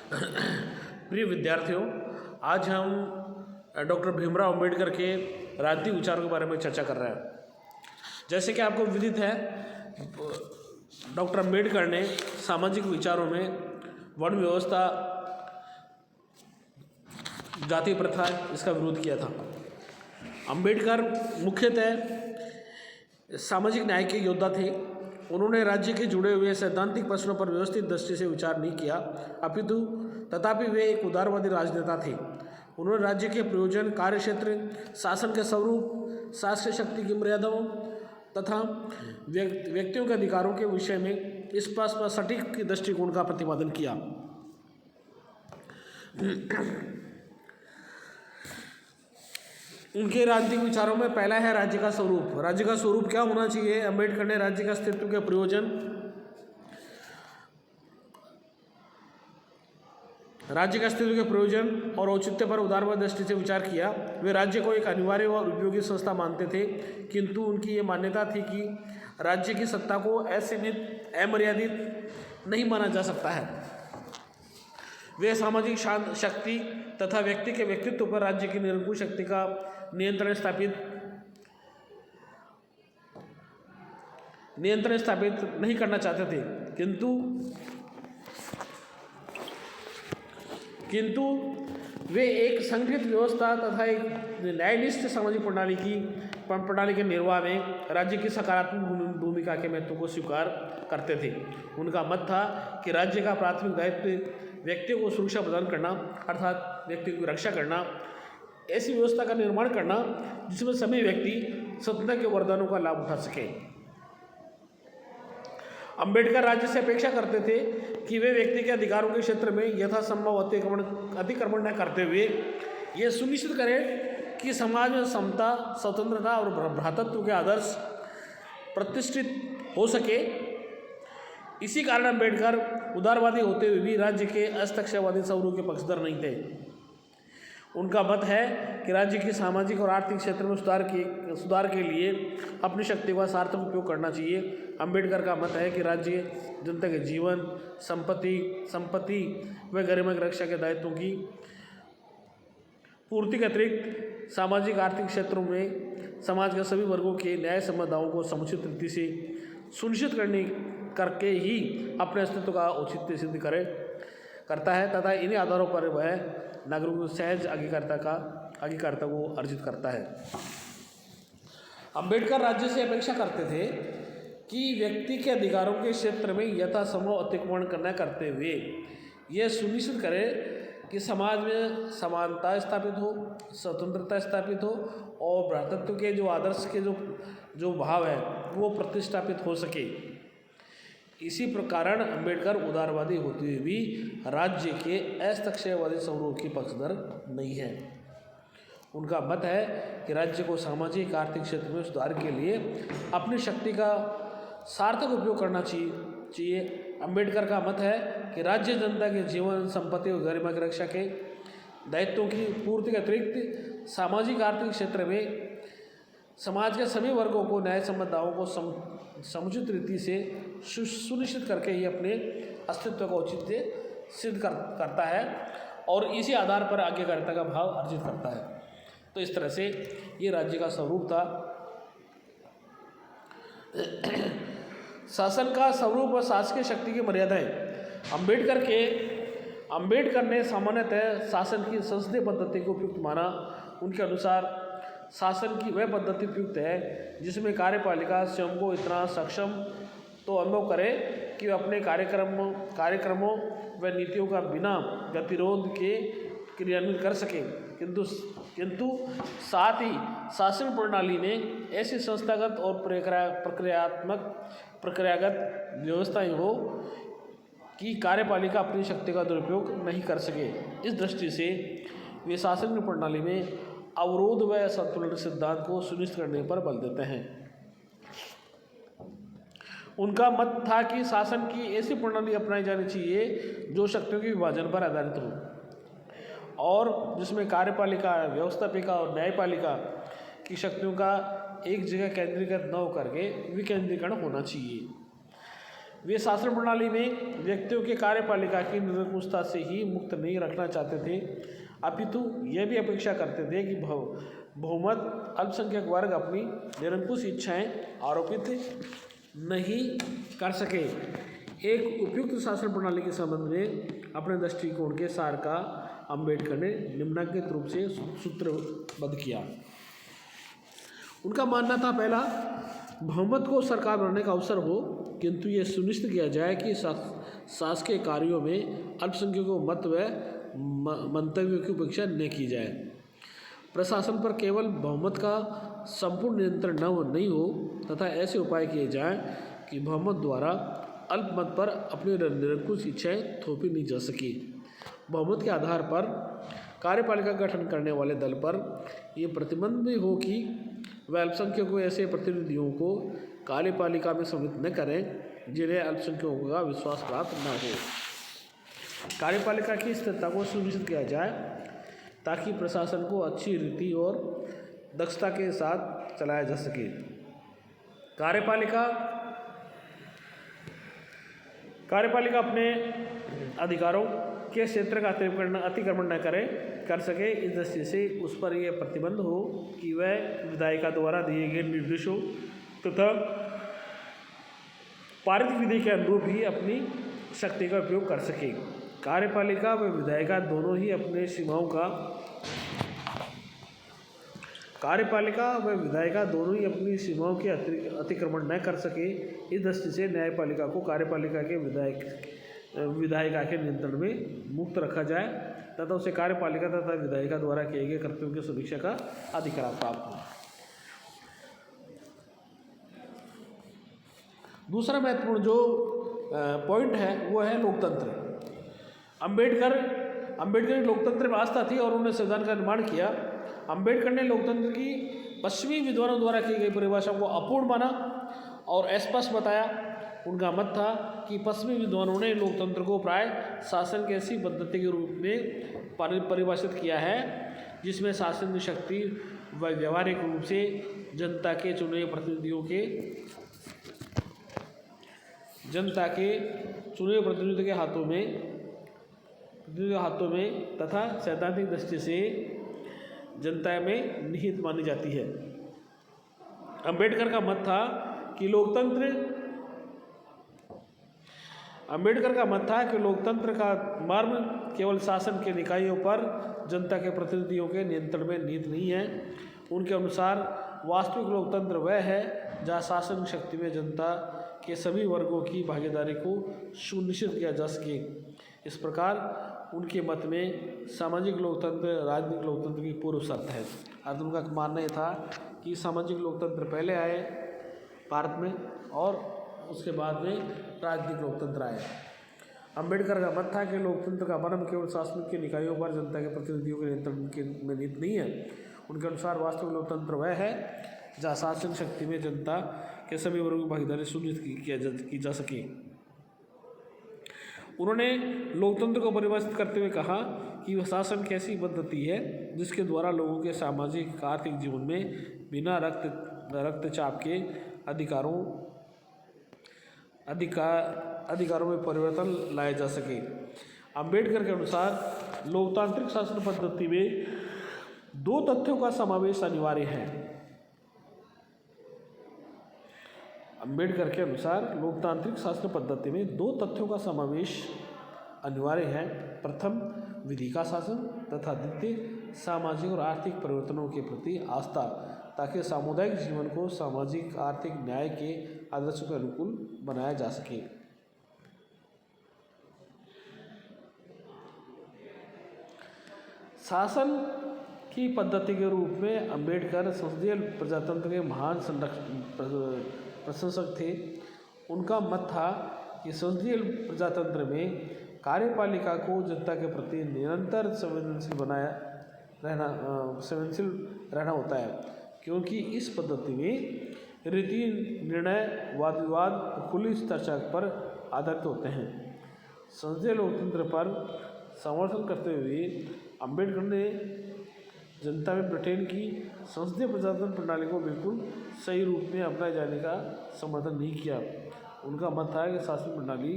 प्रिय विद्यार्थियों, आज हम डॉक्टर भीमराव अंबेडकर के राजनीतिक विचारों के बारे में चर्चा कर रहे हैं। जैसे कि आपको विदित है, डॉक्टर अंबेडकर ने सामाजिक विचारों में वर्ण व्यवस्था, जाति प्रथा, इसका विरोध किया था। अंबेडकर मुख्यतः सामाजिक न्याय के योद्धा थे। उन्होंने राज्य के जुड़े हुए सैद्धांतिक प्रश्नों पर व्यवस्थित दृष्टि से विचार नहीं किया, अपितु तथापि वे एक उदारवादी राजनेता थे। उन्होंने राज्य के प्रयोजन, कार्यक्षेत्र, शासन के स्वरूप, शासकीय शक्ति की मर्यादाओं तथा व्यक्तियों के अधिकारों के विषय में स्पष्ट व सटीक दृष्टिकोण का प्रतिपादन किया। उनके राजनीतिक विचारों में पहला है राज्य का स्वरूप। राज्य का स्वरूप क्या होना चाहिए? अंबेडकर ने राज्य का अस्तित्व के प्रयोजन, राज्य के अस्तित्व के प्रयोजन और औचित्य पर उदारवादी दृष्टि से विचार किया। वे राज्य को एक अनिवार्य और उपयोगी संस्था मानते थे, किंतु उनकी ये मान्यता थी कि राज्य की सत्ता को असीमित, अमर्यादित नहीं माना जा सकता है। वे सामाजिक शक्ति तथा व्यक्ति के व्यक्तित्व पर राज्य की निरंकुश शक्ति का नियंत्रण स्थापित नहीं करना चाहते थे, किंतु वे एक संगठित व्यवस्था तथा एक न्यायनिष्ठ सामाजिक प्रणाली के निर्वाह में राज्य की सकारात्मक भूमिका के महत्व को स्वीकार करते थे। उनका मत था कि राज्य का प्राथमिक दायित्व व्यक्तियों को सुरक्षा प्रदान करना, अर्थात व्यक्तियों की रक्षा करना, ऐसी व्यवस्था का निर्माण करना जिसमें सभी व्यक्ति स्वतंत्रता के वरदानों का लाभ उठा सके। अंबेडकर राज्य से अपेक्षा करते थे कि वे व्यक्ति के अधिकारों के क्षेत्र में यथासंभव अतिक्रमण न करते हुए यह सुनिश्चित करें कि समाज में समता, स्वतंत्रता और भ्रातृत्व के आदर्श प्रतिष्ठित हो सके। इसी कारण अंबेडकर उदारवादी होते हुए भी राज्य के हस्तक्षेपवादी स्वरूप के पक्षधर नहीं थे। उनका मत है कि राज्य की सामाजिक और आर्थिक क्षेत्र में सुधार के लिए अपनी शक्ति का सार्थक उपयोग करना चाहिए। अंबेडकर का मत है कि राज्य जनता के जीवन, संपत्ति व गरिमा की रक्षा के दायित्वों की पूर्ति के अतिरिक्त सामाजिक आर्थिक क्षेत्रों में समाज के सभी वर्गों के न्याय संबंधाओं को समुचित रीति से सुनिश्चित करके ही अपने अस्तित्व का औचित्य सिद्ध करता है तथा इन्हीं आधारों पर वह नागरिकों की सहज अंगीकारता को अर्जित करता है। अंबेडकर राज्य से अपेक्षा करते थे कि व्यक्ति के अधिकारों के क्षेत्र में यथासंभव अतिक्रमण न करते हुए यह सुनिश्चित करे कि समाज में समानता स्थापित हो, स्वतंत्रता स्थापित हो और भ्रातृत्व के जो आदर्श के जो भाव है वो प्रतिष्ठापित हो सके। इसी प्रकार अंबेडकर उदारवादी होते हुए भी राज्य के हस्तक्षेपवादी स्वरूप की पक्षधर नहीं है। उनका मत है कि राज्य को सामाजिक आर्थिक क्षेत्र में सुधार के लिए अपनी शक्ति का सार्थक उपयोग करना चाहिए। अंबेडकर का मत है कि राज्य जनता के जीवन, संपत्ति और गरिमा की रक्षा के दायित्वों की पूर्ति के अतिरिक्त सामाजिक आर्थिक क्षेत्र में समाज के सभी वर्गों को न्याय संबंधाओं को समुचित रीति से सुनिश्चित करके ही अपने अस्तित्व का औचित्य सिद्ध करता है और इसी आधार पर आज्ञाकारिता का भाव अर्जित करता है। तो इस तरह से ये राज्य का स्वरूप था। शासन का स्वरूप और शासकीय शक्ति की मर्यादाएं। अंबेडकर ने सामान्यतः शासन की संसदीय पद्धति को उपयुक्त माना। उनके अनुसार शासन की वह पद्धति उपयुक्त है जिसमें कार्यपालिका स्वयं को इतना सक्षम तो अनुभव करे कि वे अपने कार्यक्रमों व नीतियों का बिना गतिरोध के क्रियान्वित कर सके, किंतु साथ ही शासन प्रणाली में ऐसी संस्थागत और प्रक्रियागत व्यवस्थाएं हो कि कार्यपालिका अपनी शक्ति का दुरुपयोग नहीं कर सके। इस दृष्टि से वे शासन की प्रणाली में अवरोध व संतुलन सिद्धांत को सुनिश्चित करने पर बल देते हैं। उनका मत था कि शासन की ऐसी प्रणाली अपनाई जानी चाहिए जो शक्तियों के विभाजन पर आधारित हो और जिसमें कार्यपालिका, व्यवस्थापिका और न्यायपालिका की शक्तियों का एक जगह केंद्रीकृत न होकर के विकेंद्रीकरण होना चाहिए। वे शासन प्रणाली में व्यक्तियों के कार्यपालिका की निरंकुशता से ही मुक्त नहीं रखना चाहते थे, अपितु यह भी अपेक्षा करते थे कि बहुमत अल्पसंख्यक वर्ग अपनी निरंकुश इच्छाएं आरोपित नहीं कर सके। एक उपयुक्त शासन प्रणाली के संबंध में अपने दृष्टिकोण के सार का अम्बेडकर ने निम्नलिखित रूप से सूत्रबद्ध किया। उनका मानना था, पहला, बहुमत को सरकार बनाने का अवसर हो, किंतु यह सुनिश्चित किया जाए कि शासकीय कार्यों में अल्पसंख्यकों मत व मंतव्यों की उपेक्षा न की जाए। प्रशासन पर केवल बहुमत का संपूर्ण नियंत्रण नहीं हो तथा ऐसे उपाय किए जाएं कि बहुमत द्वारा अल्पमत पर अपनी निरंकुश इच्छाएं थोपी नहीं जा सकी। बहुमत के आधार पर कार्यपालिका गठन करने वाले दल पर यह प्रतिबंध भी हो कि वह अल्पसंख्यकों ऐसे प्रतिनिधियों को कार्यपालिका में सम्मिलित न करें जिन्हें अल्पसंख्यकों का विश्वास प्राप्त न हो। कार्यपालिका की स्थिरता को सुनिश्चित किया जाए ताकि प्रशासन को अच्छी रीति और दक्षता के साथ चलाया जा सके। कार्यपालिका अपने अधिकारों के क्षेत्र का अतिक्रमण न कर सके, इस दृष्टि से उस पर यह प्रतिबंध हो कि वह विधायिका द्वारा दिए गए निर्देशों तथा पारित विधि के अनुरूप ही अपनी शक्ति का उपयोग कर सके। कार्यपालिका व विधायिका दोनों ही अपने सीमाओं के अतिक्रमण न कर सके, इस दृष्टि से न्यायपालिका को कार्यपालिका के विधायिका के नियंत्रण में मुक्त रखा जाए तथा उसे कार्यपालिका तथा विधायिका द्वारा किए गए कर्तव्यों की समीक्षा का अधिकार प्राप्त हो। दूसरा महत्वपूर्ण जो पॉइंट है वो है लोकतंत्र। अम्बेडकर लोकतंत्र में आस्था थी और उन्होंने संविधान का निर्माण किया। अम्बेडकर ने लोकतंत्र की पश्चिमी विद्वानों द्वारा की गई परिभाषा को अपूर्ण माना और अस्पष्ट बताया। उनका मत था कि पश्चिमी विद्वानों ने लोकतंत्र को प्राय शासन की ऐसी पद्धति के रूप में परिभाषित किया है जिसमें शासन की शक्ति व व्यवहारिक रूप से जनता के चुने प्रतिनिधियों के हाथों में तथा सैद्धांतिक दृष्टि से जनता में निहित मानी जाती है। अम्बेडकर का मत था कि लोकतंत्र का मर्म केवल शासन के निकायों पर जनता के प्रतिनिधियों के नियंत्रण में निहित नहीं है। उनके अनुसार वास्तविक लोकतंत्र वह है जहाँ शासन शक्ति में जनता के सभी वर्गों की भागीदारी को सुनिश्चित किया जा सके। इस प्रकार उनके मत में सामाजिक लोकतंत्र राजनीतिक लोकतंत्र की पूर्व शर्त है। और उनका मानना यह था कि सामाजिक लोकतंत्र पहले आए भारत में और उसके बाद में राजनीतिक लोकतंत्र आए। अम्बेडकर का मत था कि लोकतंत्र का मर्म केवल शासन के निकायों पर जनता के प्रतिनिधियों के नियंत्रण में निहित नहीं है। उनके अनुसार वास्तविक लोकतंत्र वह है जहाँ शासन शक्ति में जनता के सभी वर्गों की भागीदारी सुनिश्चित की जा सके। उन्होंने लोकतंत्र को परिभाषित करते हुए कहा कि वह शासन की ऐसी पद्धति है जिसके द्वारा लोगों के सामाजिक आर्थिक जीवन में बिना रक्तचाप के अधिकारों में परिवर्तन लाया जा सके। अम्बेडकर के अनुसार लोकतांत्रिक शासन पद्धति में दो तथ्यों का समावेश अनिवार्य है। अम्बेडकर के अनुसार लोकतांत्रिक शासन पद्धति में दो तथ्यों का समावेश अनिवार्य है। प्रथम, विधि का शासन तथा द्वितीय, सामाजिक और आर्थिक परिवर्तनों के प्रति आस्था, ताकि सामुदायिक जीवन को सामाजिक आर्थिक न्याय के आदर्शों के अनुकूल बनाया जा सके। शासन की पद्धति के रूप में अम्बेडकर संसदीय प्रजातंत्र के महान प्रशंसक थे। उनका मत था कि संसदीय प्रजातंत्र में कार्यपालिका को जनता के प्रति निरंतर संवेदनशील रहना होता है, क्योंकि इस पद्धति में रीति निर्णय वाद विवाद खुली चर्चा पर आधारित होते हैं। संसदीय लोकतंत्र पर समर्थन करते हुए अम्बेडकर ने जनता में ब्रिटेन की संसदीय प्रजातंत्र प्रणाली को बिल्कुल सही रूप में अपनाए जाने का समर्थन नहीं किया। उनका मत था कि शासन प्रणाली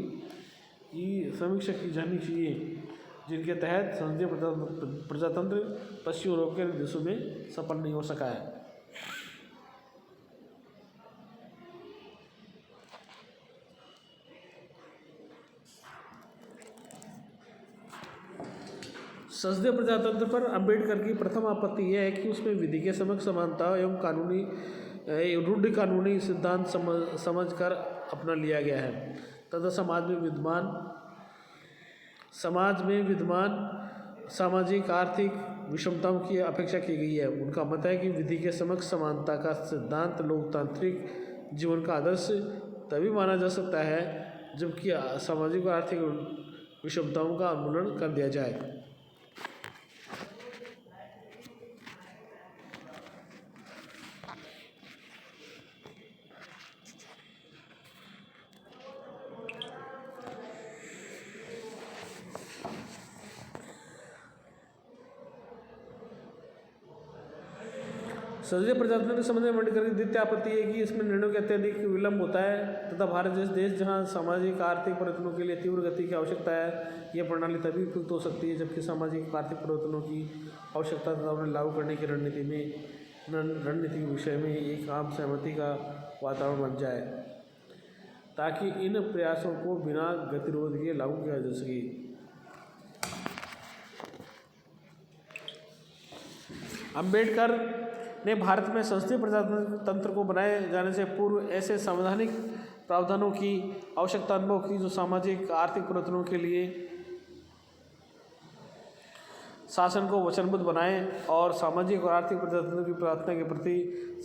की समीक्षा की जानी चाहिए, जिनके तहत संसदीय प्रजातंत्र पश्चिम यूरोप के देशों में सफल नहीं हो सका है। संसदीय प्रजातंत्र पर अम्बेडकर की प्रथम आपत्ति यह है कि उसमें विधि के समक्ष समानता एवं कानूनी रूढ़ कानूनी सिद्धांत समझकर अपना लिया गया है तथा समाज में विद्यमान सामाजिक आर्थिक विषमताओं की अपेक्षा की गई है। उनका मत है कि विधि के समक्ष समानता का सिद्धांत लोकतांत्रिक जीवन का आदर्श तभी माना जा सकता है जबकि सामाजिक और आर्थिक विषमताओं का उन्मूलन कर दिया जाए। संसदीय प्रजातंत्र के संबंध में अम्बेडकर की द्वितीय आपत्ति है कि इसमें निर्णयों के अत्यधिक विलंब होता है तथा भारत जैसे देश जहां सामाजिक आर्थिक परिवर्तनों के लिए तीव्र गति की आवश्यकता है, यह प्रणाली तभी उपयुक्त हो सकती है जबकि सामाजिक आर्थिक परिवर्तनों की आवश्यकता तथा उन्हें लागू करने की रणनीति के विषय में एक आम सहमति का वातावरण बन जाए ताकि इन प्रयासों को बिना गतिरोध के लागू किया जा सके। अम्बेडकर ने भारत में संसदीय प्रजातंत्र को बनाए जाने से पूर्व ऐसे संवैधानिक प्रावधानों की आवश्यकता अनुभव की जो सामाजिक आर्थिक परिवर्तनों के लिए शासन को वचनबद्ध बनाए और सामाजिक और आर्थिक प्रजातंत्र की प्रार्थना के प्रति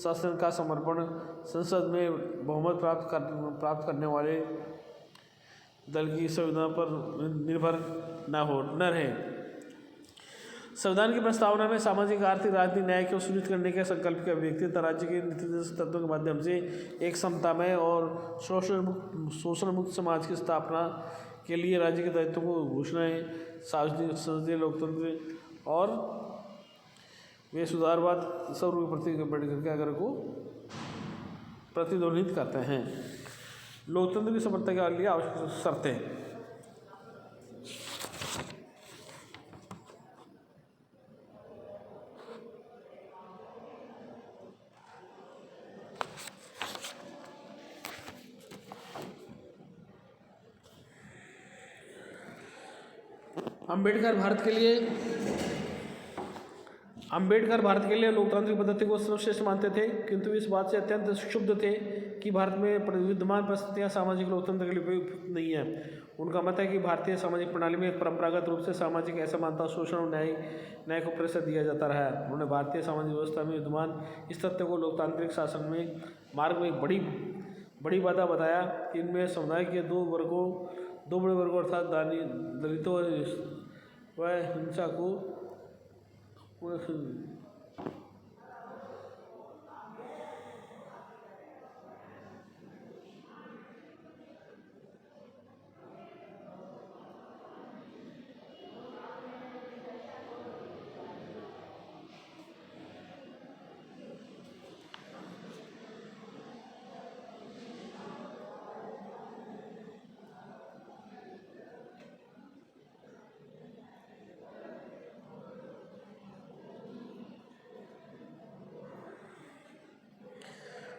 शासन का समर्पण संसद में बहुमत प्राप्त करने वाले दल की संविधान पर निर्भर न रहे। संविधान की प्रस्तावना में सामाजिक आर्थिक राजनीतिक न्याय को सुनिश्चित करने के संकल्प की अभिव्यक्ति तथा राज्य के नीति तत्वों के माध्यम से एक समतामय और शोषण मुक्त समाज की स्थापना के लिए राज्य के दायित्वों को घोषणाएं सार्वजनिक संसदीय लोकतंत्र और वे सुधारवाद स्वरूप प्रति अम्बेडकर के आग्रह को प्रतिध्वनित करते हैं। लोकतंत्र की समर्थता के लिए आवश्यक शर्तें। अम्बेडकर भारत के लिए लोकतांत्रिक पद्धति को सर्वश्रेष्ठ मानते थे, किंतु इस बात से अत्यंत क्षुब्ध थे कि भारत में विद्यमान परिस्थितियां सामाजिक लोकतंत्र के लिए उपयुक्त नहीं है। उनका मत है कि भारतीय सामाजिक प्रणाली में परंपरागत रूप से सामाजिक असमानता, शोषण और न्याय को प्रेशर दिया जाता रहा है। उन्होंने भारतीय सामाजिक व्यवस्था में विद्यमान इस तथ्य को लोकतांत्रिक शासन में मार्ग में बड़ी बाधा बताया। इनमें समुदाय के दो बड़े वर्गों अर्थात दलितों व हिंसा को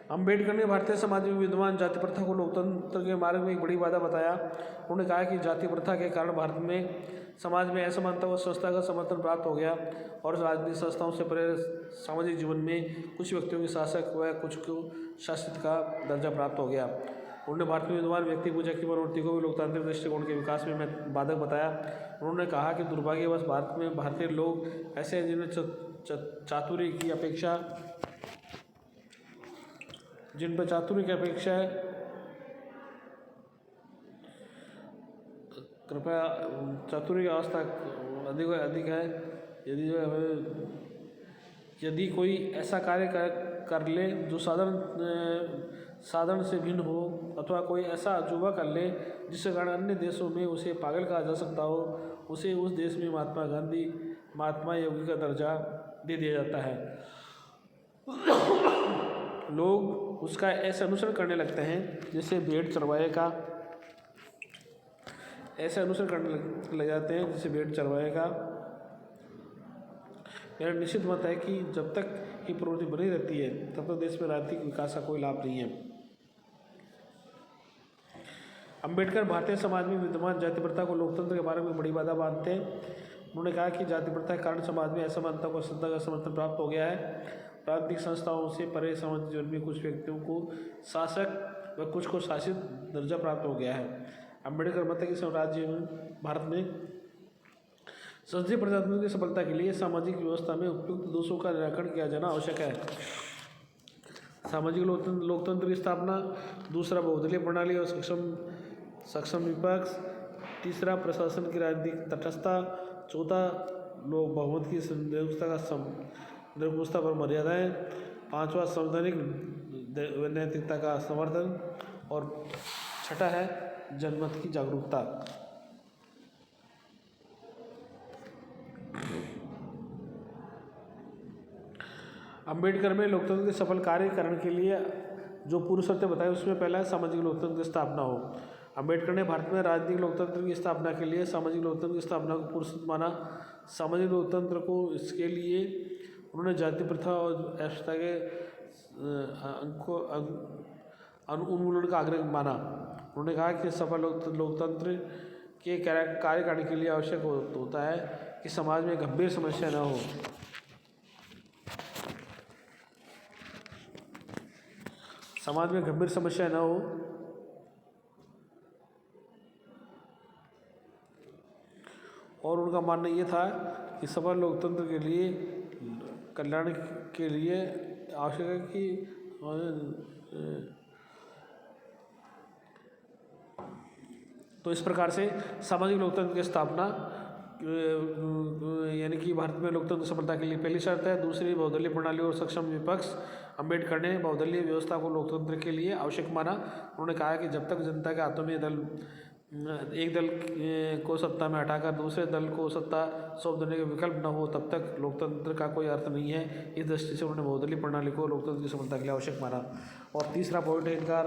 अम्बेडकर ने भारतीय समाज में विद्यमान जाति प्रथा को लोकतंत्र के मार्ग में एक बड़ी बाधा बताया। उन्होंने कहा कि जाति प्रथा के कारण भारत में समाज में असमानता व संस्था का समर्थन प्राप्त हो गया और राजनीतिक संस्थाओं से परे सामाजिक जीवन में कुछ व्यक्तियों के शासक व कुछ को शासित का दर्जा प्राप्त हो गया। उन्होंने भारत में विद्यमान व्यक्ति पूजा की प्रवृत्ति को भी लोकतांत्रिक दृष्टिकोण के विकास में बाधक बताया। उन्होंने कहा कि दुर्भाग्यवश भारत में भारतीय लोग ऐसे हैं जिनमें चातुर्य की अपेक्षा है। कृपया चातुर्य की अवस्था अधिक है। यदि कोई ऐसा कार्य कर ले जो साधारण से भिन्न हो अथवा कोई ऐसा अजूबा कर ले जिसके कारण अन्य देशों में उसे पागल कहा जा सकता हो, उसे उस देश में महात्मा गांधी, महात्मा योगी का दर्जा दे दिया जाता है। लोग उसका ऐसे अनुसरण करने लगते हैं जैसे भेड़ चरवाहे का, ऐसे अनुसरण करने लग जाते हैं जैसे भेड़ चरवाहे का। मेरा निश्चित मत है कि जब तक ये प्रवृत्ति बनी रहती है तब तक देश में राजनीतिक विकास का कोई लाभ नहीं है। अंबेडकर भारतीय समाज में विद्यमान जाति प्रथा को लोकतंत्र के बारे में बड़ी बाधा मानते हैं। उन्होंने कहा कि जाति प्रथा के कारण समाज में असमानता को श्रद्धा का समर्थन प्राप्त हो गया है। राजनीतिक संस्थाओं से परे सामाजिक जीवन में कुछ व्यक्तियों को शासक व कुछ को शासित दर्जा प्राप्त हो गया है। अंबेडकर मत है कि स्वराज्य भारत में संसदीय प्रजातंत्र की सफलता के लिए सामाजिक व्यवस्था में उपयुक्त दोषों का निराकरण किया जाना आवश्यक है। सामाजिक लोकतंत्र की स्थापना, दूसरा बहुदलीय प्रणाली और सक्षम विपक्ष, तीसरा प्रशासन की राजनीतिक तटस्थता, चौथा लोक बहुमत की निरंकुशता पर मर्यादाएं, पांचवा संवैधानिक नैतिकता का समर्थन और छठा है जनमत की जागरूकता। अंबेडकर में लोकतंत्र के सफल कार्यकरण के लिए जो पूर्व शर्तें बताई उसमें पहला है सामाजिक लोकतंत्र की स्थापना हो। अंबेडकर ने भारत में राजनीतिक लोकतंत्र की स्थापना के लिए सामाजिक लोकतंत्र की स्थापना को पूर्व शर्त माना। सामाजिक लोकतंत्र को इसके लिए उन्होंने जाति प्रथा और अस्पृश्यता के उन्मूलन का आग्रह माना। उन्होंने कहा कि सफल लोकतंत्र के कार्य करने के लिए आवश्यक होता है कि समाज में गंभीर समस्या न हो। समाज में गंभीर समस्या न हो और उनका मानना ये था कि सफल लोकतंत्र के लिए कल्याण के लिए आवश्यक है कि तो इस प्रकार से सामाजिक लोकतंत्र की स्थापना यानी कि भारत में लोकतंत्र सफलता के लिए पहली शर्त है। दूसरी बहुदलीय प्रणाली और सक्षम विपक्ष। अंबेडकर ने बहुदलीय व्यवस्था को लोकतंत्र के लिए आवश्यक माना। उन्होंने कहा कि जब तक जनता के हाथों में एक दल को सत्ता में हटाकर दूसरे दल को सत्ता सौंप देने का विकल्प न हो तब तक लोकतंत्र का कोई अर्थ नहीं है। इस दृष्टि से उन्होंने बहुदलीय प्रणाली को लोकतंत्र की सफलता के लिए आवश्यक माना। और तीसरा पॉइंट है इनका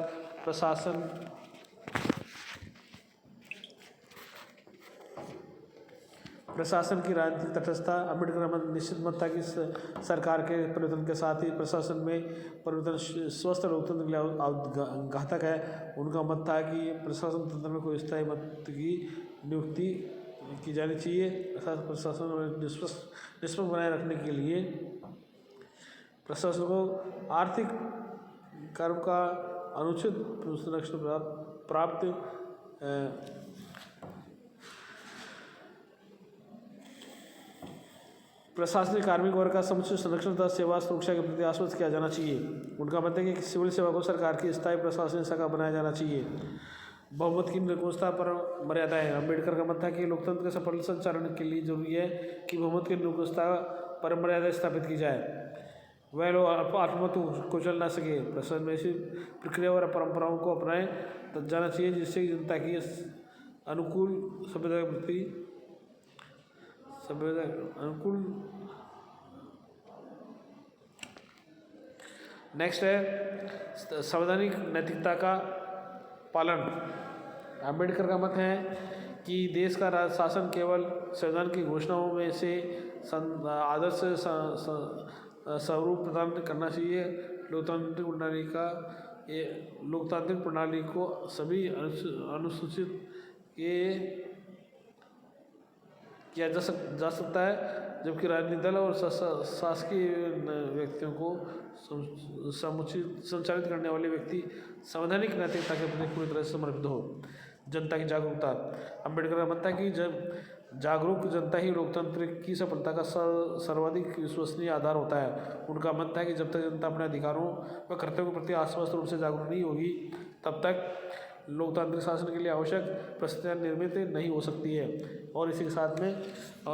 प्रशासन की राजनीतिक तटस्थता। अंबेडकर निश्चित मत था कि सरकार के परिवर्तन के साथ ही प्रशासन में परिवर्तन स्वस्थ लोकतंत्र के लिए घातक है। उनका मत था कि प्रशासन तंत्र में कोई स्थायी मत की नियुक्ति की जानी चाहिए। प्रशासन में निष्पक्ष बनाए रखने के लिए प्रशासन को आर्थिक कर्म का अनुचित संरक्षण प्राप्त प्रशासनिक कार्मिक वर्ग का समुचित संरक्षण तथा सेवा सुरक्षा के प्रति आश्वस्त किया जाना चाहिए। उनका मत है कि सिविल सेवा को सरकार की स्थायी प्रशासनिक शाखा बनाया जाना चाहिए। बहुमत की निरंकुशता पर मर्यादा है। अंबेडकर का मत था कि लोकतंत्र के सफल संचालन के लिए जरूरी है कि बहुमत की निरंकुशता पर मर्यादा स्थापित की जाए। वह लोग आत्ममत को चल ना सके। प्रशासन में ऐसी प्रक्रिया और परंपराओं को अपनाए जाना चाहिए जिससे जनता की अनुकूल सभ्यता के प्रति अनुकूल। नेक्स्ट है संवैधानिक नैतिकता का पालन। अंबेडकर का मत है कि देश का शासन केवल संविधान की घोषणाओं में से आदर्श स्वरूप प्रदान करना चाहिए। लोकतांत्रिक प्रणाली को सभी अनुसूचित किया जा सकता है, जबकि राजनीतिक दल और शासकीय व्यक्तियों को समुचित संचालित करने वाले व्यक्ति संवैधानिक नैतिकता के प्रति पूरी तरह से समर्पित हो। जनता की जागरूकता। अंबेडकर का मत है कि जब जागरूक जनता ही लोकतंत्र की सफलता का सर्वाधिक विश्वसनीय आधार होता है। उनका मत है कि जब तक जनता अपने अधिकारों व कर्तव्यों के प्रति आश्वस्त रूप से जागरूक नहीं होगी तब तक लोकतांत्रिक शासन के लिए आवश्यक परिस्थितियाँ निर्मित नहीं हो सकती है। और इसी के साथ में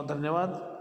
धन्यवाद।